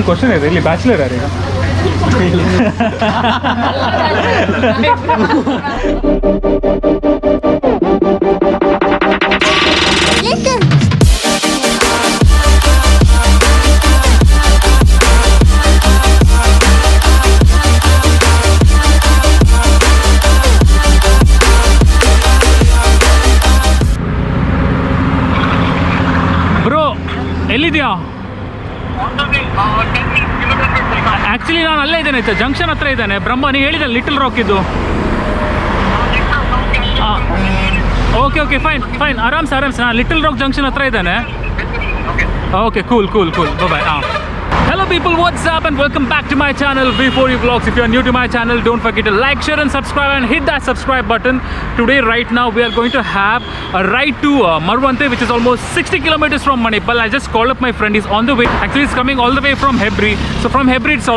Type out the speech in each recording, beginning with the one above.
Question ಇದೆ ಇಲ್ಲಿ, bachelor ಯಾರೀಗ? ಬ್ರೋ ಎಲ್ಲಿದ್ಯಾ? ಆ್ಯಕ್ಚುಲಿ ನಾನು ಅಲ್ಲೇ ಇದ್ದೇನೆ, ಜಂಕ್ಷನ್ ಹತ್ರ ಇದ್ದೇನೆ. ಬ್ರಹ್ಮ ನೀ ಹೇಳಿದ ಲಿಟಲ್ ರಾಕ್ ಇದು. ಓಕೆ ಓಕೆ ಫೈನ್ ಫೈನ್, ಆರಾಮ್ಸ್ ನಾನು ಲಿಟಲ್ ರಾಕ್ ಜಂಕ್ಷನ್ ಹತ್ರ ಇದ್ದೇನೆ. Okay cool cool cool, bye. Hello people, what's up and welcome back to my channel V4U Vlogs. If you are new to my channel, don't forget to like, share and subscribe and hit that subscribe button. Today right now we are going to have a ride to Marwante, which is almost 60 kilometers from Manipal. I just called up my friend, he's on the way. Actually he's coming all the way from Hebri. So from Hebri it's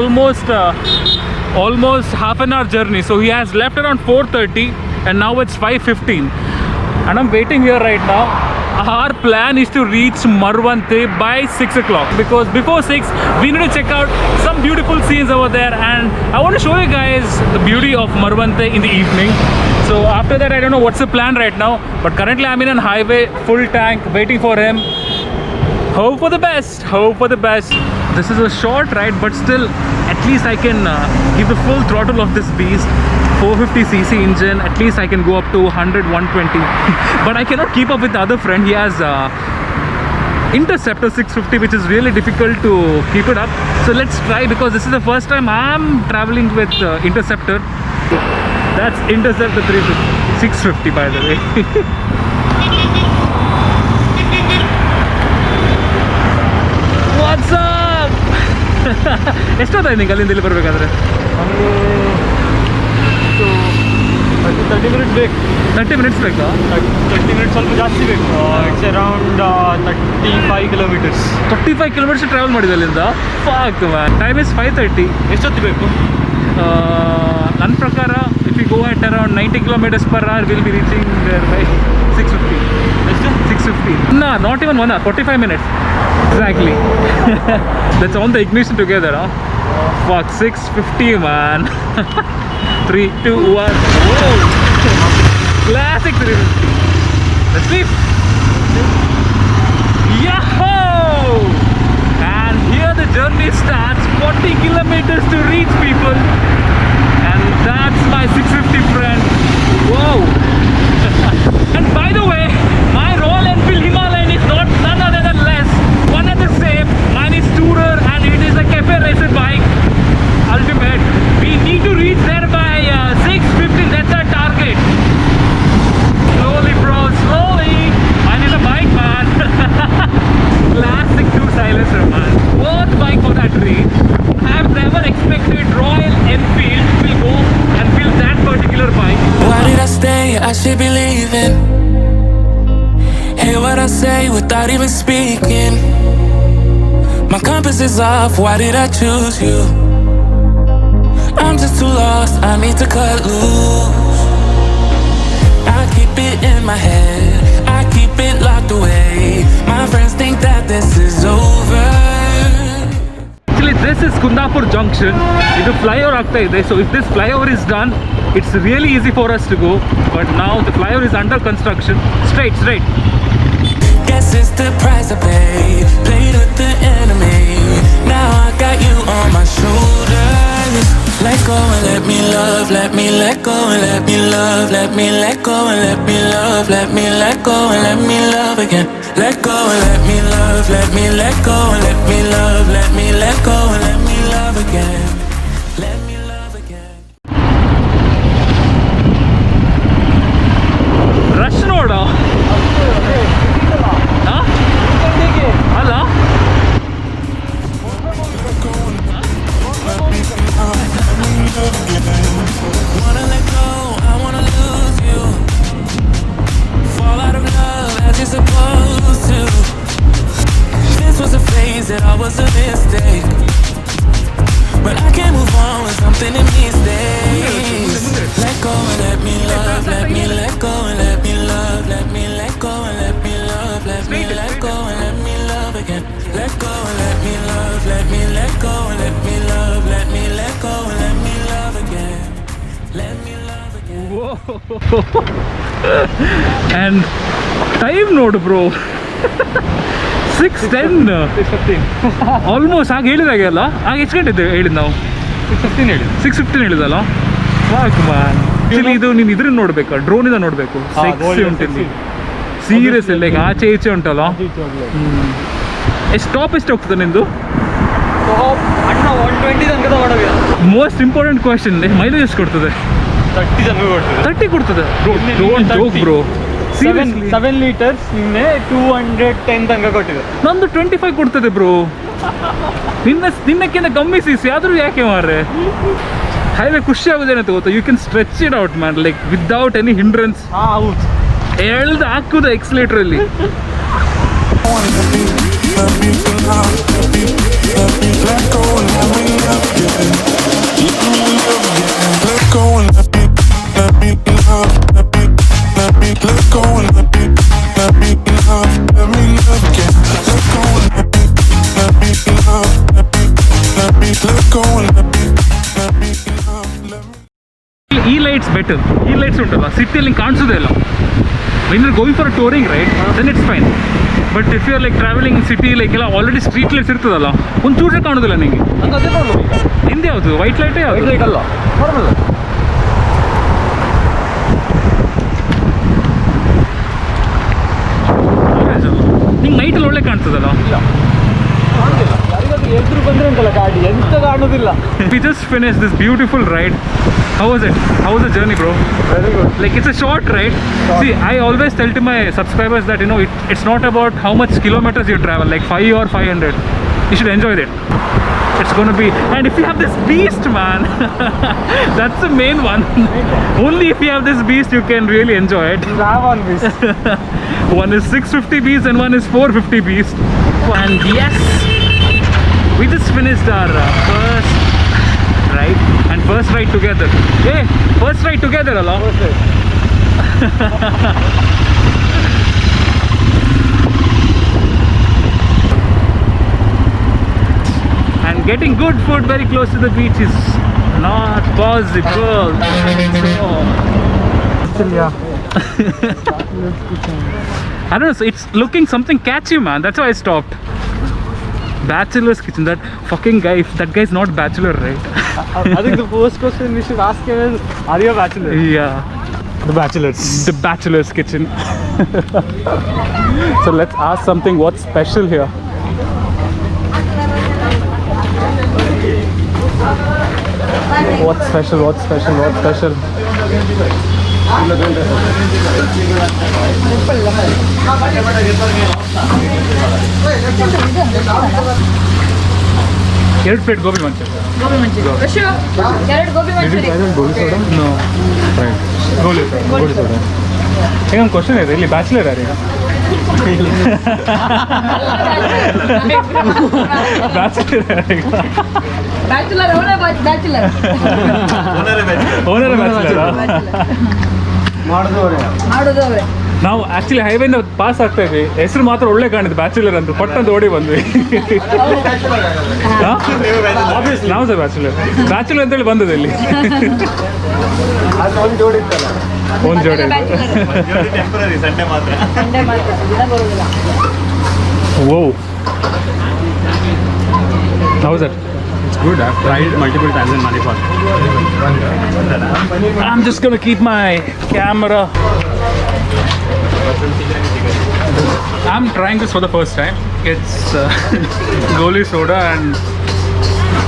almost half an hour journey. So he has left around 4:30 and now it's 5:15 and I'm waiting here right now. Our plan is to reach Marwante by 6 o'clock because before 6 we need to check out some beautiful scenes over there, and I want to show you guys the beauty of Marwante in the evening. So after that I don't know what's the plan right now, but currently I'm in a highway, full tank, waiting for him. Hope for the best, hope for the best. This is a short ride, but still at least I can give the full throttle of this beast. 450cc engine, at least I can go up to 100, 120. But I cannot keep up with the other friend. He has Interceptor 650, which is really difficult to keep it up. So let's try, because this is the first time I'm traveling with Interceptor. That's Interceptor 650 by the way. What's up? ಎಷ್ಟೊತ್ತಾಯ್ತು ನಿಂಗೆ ಅಲ್ಲಿಂದ ಇಲ್ಲಿ ಬರಬೇಕಾದ್ರೆ? 30 minutes ಬೇಕು. 30 minutes ಬೇಕಾ? 30 minutes ಸ್ವಲ್ಪ ಜಾಸ್ತಿ ಬೇಕು. It's around 35 kilometers. 35 kilometers travel ಮಾಡಿದೆ ಅಲ್ಲಿಂದ. Fuck man. Time is 5:30. ಎಷ್ಟೊತ್ತು ಬೇಕು? ನನ್ನ ಪ್ರಕಾರ if you go at around 90 kilometers per hour will be reaching there by 6:50. ಎಷ್ಟು? 6:50. No, not even 1 hour, 45 minutes. Exactly. Let's on the ignition together, huh? Fuck, 6:50 man. 3, 2, 1. Whoa! Classic 350. Let's sleep. Yahoo! And here the journey starts. 40 kilometers to reach, people. And that's my 650 friend. Whoa! And by the way, my Royal Enfield Himalayan is not none other than less. One and the same. Mine is Tourer and it is a cafe racer bike. Ultimate. We need to reach there by 6:50. That's our target. Slowly, bro, slowly. Mine is a bike, man. Classic 2 silencer, man. Worth bike for that range. I have never expected Royal Enfield will go and build that particular bike. Why did I stay? I should be leaving. Hear what I say without even speaking. My compass is off. Why did I choose you? I'm just too lost, I need to cut loose. I keep it in my head, I keep it locked away. My friends think that this is over. Actually, this is Kundapur Junction. It's a flyover ಆಗ್ತಾ ಇದೆ. So if this flyover is done, it's really easy for us to go. But now the flyover is under construction. Straight. Guess it's the price I pay. Played with the enemy. Now I got you on my shoulders. Let go and let me love. Let me let go and let me love. Let me let go and let me love. Let me let go and let me love again. Let go and let me love. Let me let go and let me love. Let me let go and let me love again. Let me love again. Rush ನೋಡ ಅಲ್ಲ Wanna let go, I wanna lose you. Fall out of love as you're supposed to. This was a phase that I was a mistake, but I can't move on with something in me stays. Let go and let me love. Let me let go and let me love. Let me let go and let me love. Let me let go and let me love again. Let go and let me love. Let me let go And time note bro. 6:10. 6:15. Almost ಆಗ ಹೇಳಿದಾಗೆ ಅಲ್ಲ, ಆಗ ಎಷ್ಟು ಗಂಟೆ ಇದ್ದೆ ಹೇಳಿದ್ದು ನಾವು? 6:15 ಹೇಳಿ. 6:15 ಹೇಳಿದಲ್ಲ. ಸಾಕು ಮ್ಯಾನ್. ಆಕ್ಚುಲಿ ಇದು ನೀನು ಇದ್ರನ್ನ ನೋಡ್ಬೇಕು, ಡ್ರೋನಿಂದ ನೋಡ್ಬೇಕು. ಸೆಕ್ಸಿ ಉಂಟಿಲ್ಲಿ ಸೀರಿಯಸ್, ಲೈಕ್ ಆಚೆ ಈಚೆ ಉಂಟಲ್ಲ. ಎಷ್ಟು ಟಾಪ್ ಎಷ್ಟು ಹೋಗ್ತದೆ ನಿಂದು? ಅಣ್ಣ 120 ತನಕ ತಗೊಂಡೋಗಿಲ್ಲ. ಮೋಸ್ಟ್ ಇಂಪಾರ್ಟೆಂಟ್ ಕ್ವಶನ್, ಮೈಲೇಜ್ ಎಷ್ಟು ಕೊಡ್ತದೆ? 30 ತನಕ ಕೊಡ್ತದೆ. 30 ಕೊಡ್ತದೆ ನಿನ್ನೆ ಡೋಂಟ್ ಜೋಕ್ 30. ಬ್ರೋ. 7 ಲೀಟರ್ಸ್ ನಿನ್ನೆ 210 ತನಕ ಕೊಟ್ಟಿದೆ. ನಂದು 25 ಕೊಡ್ತದೆ ಬ್ರೋ. ನಿನ್ನಕ್ಕಿಂತ ಕಮ್ಮಿ ಸಿ ಸಿ ಆದರೂ ಯಾಕೆ ಮಾರ್ರೆ? ಹೈವೇ ಖುಷಿ ಆಗೋದೇನಂತ ಗೊತ್ತಾ? You can stretch it out man, like without any hindrance. ಹೌದು. ಎಳ್ದು ಹಾಕುದು ಎಕ್ಸ್ಲೇಟ್ರಲ್ಲಿ. ಈ ಲೈಟ್ಸ್ ಬೆಟರ್. ಈ ಲೈಟ್ಸ್ ಉಂಟಲ್ಲ ಸಿಟಿಯಲ್ಲಿ ಕಾಣಿಸೋದೇ ಇಲ್ಲ. When you're going for a touring, right, then it's fine. But if you're like traveling in city, like ಎಲ್ಲ already street lights ಇರ್ತದಲ್ಲ, ಒಂದು ಚೂರೇ ಕಾಣೋದಿಲ್ಲ ನಿಮಗೆ. ನಂಗೆ ಅದೇ ಪ್ರಾಬ್ಲಮ್ ಈಗ. ಹಿಂದೆ ಯಾವುದು? ವೈಟ್ ಲೈಟೇ ಯಾವುದು? ವೈಟ್ ಲೈಟ್ ಅಲ್ಲ, ನಾರ್ಮಲ್. ನಿಂಗೆ ನೈಟಲ್ಲಿ ಒಳ್ಳೆ ಕಾಣ್ತದಲ್ಲ? ಇಲ್ಲ ಕಾಣುದಿಲ್ಲ. ಯಾರಿಗಾದ್ರೂ ಎದುರು ಬಂದ್ರೆ ಉಂಟಲ್ಲ ಗಾಡಿ, ಎಂತ ಕಾಣುದಿಲ್ಲ. We just finished this beautiful ride. How was it? How was the journey, bro? Very good. Like it's a short ride. See, I always tell to my subscribers that it's not about how much kilometers you travel, like 5 or 500. You should enjoy it. It's gonna be, and if you have this beast, man, that's the main one. Only if you have this beast, you can really enjoy it. You have one piece. One is 650 beast and one is 450 beast. And yes, we just finished our first ride, and first ride together. Hey, first ride together, Allah. And getting good food very close to the beach is not possible. I don't know, so it's looking something catchy, man. That's why I stopped. Bachelor's kitchen, that fucking guy, if that guy's not bachelor, right? I think the first question we should ask him is, are you a bachelor? Yeah, The bachelors. the bachelor's kitchen. So let's ask something, what's special here? What's special, what's special, what's special? ಎರಡು plate gobi manchurian. Gobi manchurian ಎಷ್ಟು? 2 gobi manchurian. No ಗೋಲಿ soda. ಈಗ ಒಂದು question ಇದೆ, ಇಲ್ಲಿ bachelor ಯಾರು ಈಗ? Bachelor ಯಾರು ಈಗ? ಬ್ಯಾಚುಲರ್ ಅವನೇ ಬ್ಯಾಚುಲರ್. Owner bachelor. ಮಾಡೋದು ಅವರೇ. ನಾವು ಆಕ್ಚುಲಿ ಹೈವೇನ ಪಾಸ್ ಆಗ್ತಾ ಇದ್ವಿ, ಹೆಸರು ಮಾತ್ರ ಒಳ್ಳೆ ಕಾಣಿದ್ದು ಬ್ಯಾಚುಲರ್ ಅಂತ, ಪಟ್ಟಂತ ಓಡಿ ಬಂದ್ವಿ. ನಾವು ಸಹ ಬ್ಯಾಚುಲರ್ ಅಂತೇಳಿ ಬಂದದ್ದು ಇಲ್ಲಿ. ಒಂದು ಜೋಡಿ ಸಂಡೆ ಮಾತ್ರ. ಸಂಡೆ ಮಾತ್ರ, ದಿನ ಬರೋದಿಲ್ಲ. Whoa. How was it? It's good. I've tried multiple times in Manipur. I'm just gonna keep my camera. I'm trying this for the first time. It's Goli soda, and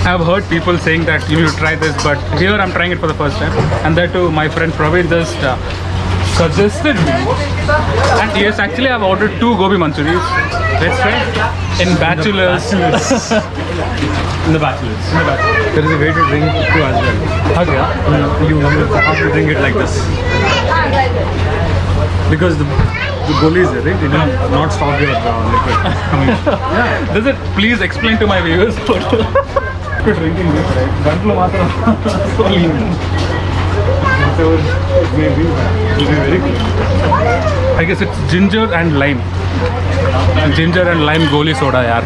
I've heard people saying that you need to try this, but here I'm trying it for the first time. And that too, my friend Praveen just suggested me. And yes, actually I've ordered 2 gobi manchuris. Let's try in bachelors. In the bachelors. There is a way to drink too as well. Okay. You have to drink it like this. Because the goli is there, right? They do not stop your liquid coming. Does it please explain to my viewers what to drinking this, right? Gantlu matra so lean. Whatever it may be, it will be very good. I guess it's ginger and lime. Ginger and lime goli soda, yaar.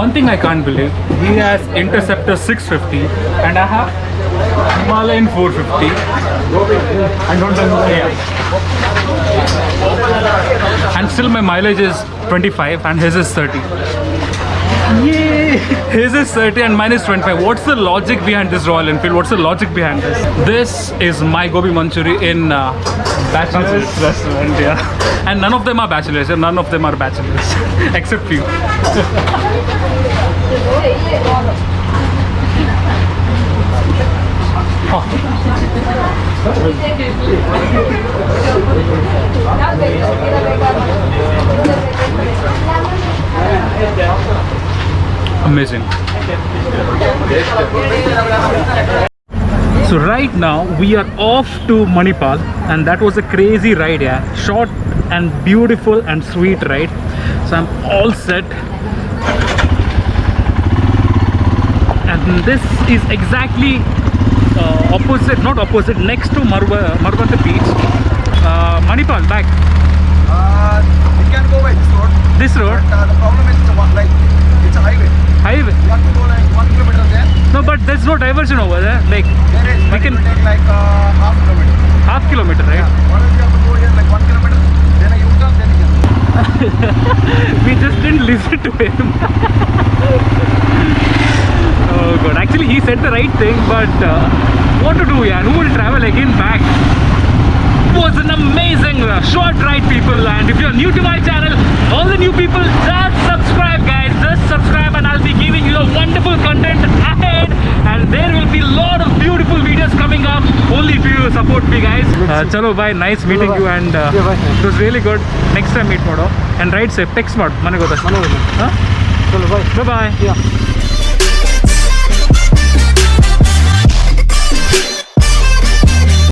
One thing I can't believe, he has Interceptor 650 and I have Himalayan 450. And don't tell me. Yeah. And still my mileage is 25 and his is 30. Yay! His is 30 and mine is 25. What's the logic behind this Royal Enfield? What's the logic behind this? This is my gobi manchuri in bachelor's restaurant, yeah. And none of them are bachelors, yeah. None of them are bachelors. Except few. Amazing. So right now we are off to Manipal, and that was a crazy ride, yeah. Short and beautiful and sweet ride. So I'm all set. And this is exactly opposite, not opposite, next to Marbanta beach. Manipal, back. You can go by this road. This road, But the problem is like it's a highway. highway. You have to go like 1 kilometer there. No, but there's no diversion over there. Like There is. we But can it will take like half kilometer. half kilometer, right? Yeah. Once you have to go here like 1 kilometer, then a U-turn, then you can. We just didn't listen to him. Oh god, actually he said the right thing, but what to do, yeah? Who will travel again back? It was an amazing short ride, people. And if you're new to my channel, all the new people, just subscribe, guys. Just subscribe, and I'll be giving you a wonderful content ahead. And there will be a lot of beautiful videos coming up. Only if you support me, guys. Chalo, bye. Nice meeting you, and bye. it was really good. Next time meet modo and ride safe. Text mod. Mane gotta. Chalo, bye. Bye bye. Yeah.